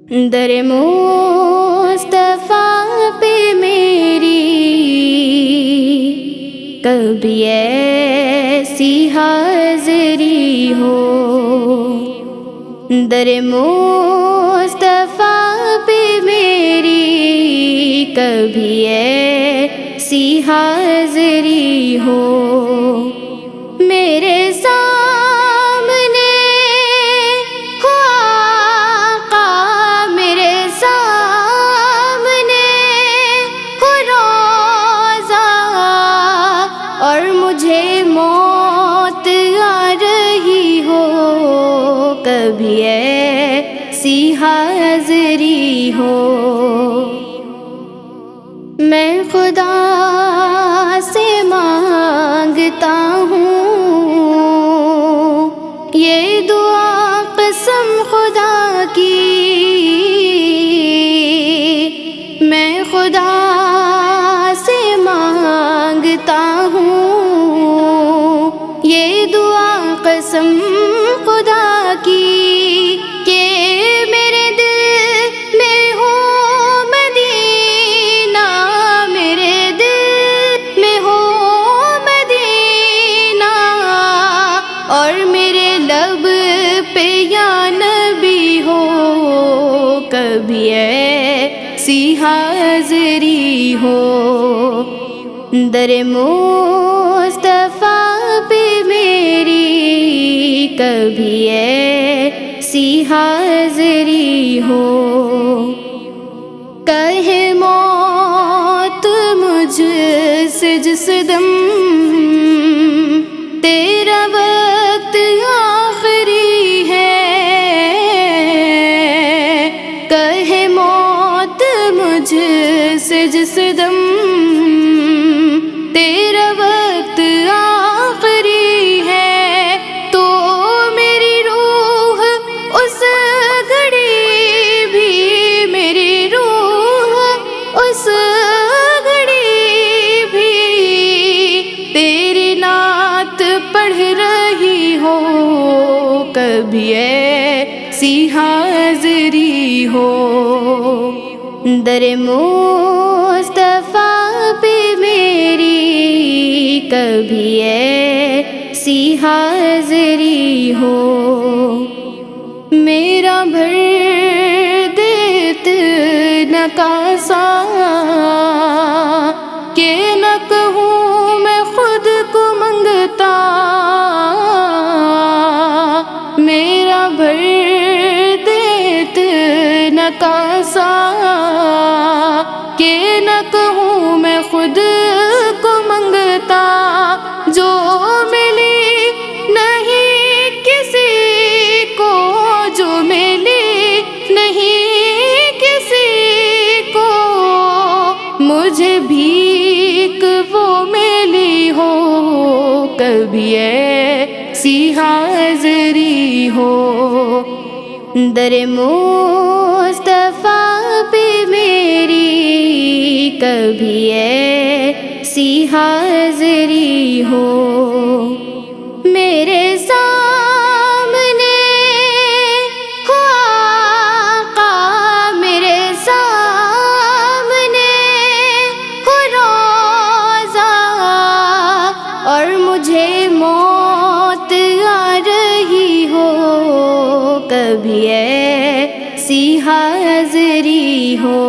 در مصطفیٰ پہ میری کبھی ایسی حاضری ہو، در مصطفیٰ پہ میری کبھی ایسی حاضری ہو، میرے سامنے ہو آقا، میرے سامنے ہو روضہ، اور مجھے موت آ رہی ہو، کبھی ایسی حاضری ہو، میں خدا سے مانگتا ہوں یہ دعا قسم خدا کی، میں خدا سے مانگتا ہوں یہ دعا قسم خدا کی، کہ میرے دل میں ہو مدینہ، میرے دل میں ہو مدینہ، اور میرے لب پہ یا نبی ہو، کبھی ایسی حاضری ہو، در مصطفیٰ پہ میری کبھی ایسی حاضری ہو، کہے موت مجھ سے جس دم تیرا وقت آخری ہے، کہے موت مجھ سے جس دم تیرا وقت آخری ہے، تو میری روح اس گھڑی بھی، میری روح اس گھڑی بھی تیری نعت پڑھ رہی ہو، کبھی ایسی حاضری ہو، در مصطفیٰ پہ میری کبھی ایسی حاضری ہو، میرا بھر دیت نہ کاسا کہ نہ کہوں میں خود کو منگتا، میرا بھر دیت نہ کاسا کہ نہ کہوں میں خود کو منگتا، جو ملی نہیں کسی کو، جو ملی نہیں کسی کو، مجھے بھیک وہ ملی ہو، کبھی ایسی حاضری ہو، در مصطفیٰ پہ میری کبھی ایسی حاضری ہو، میرے سامنے ہو آقا، میرے سامنے ہو روضہ، اور مجھے موت آ رہی ہو، کبھی ایسی حاضری ہو۔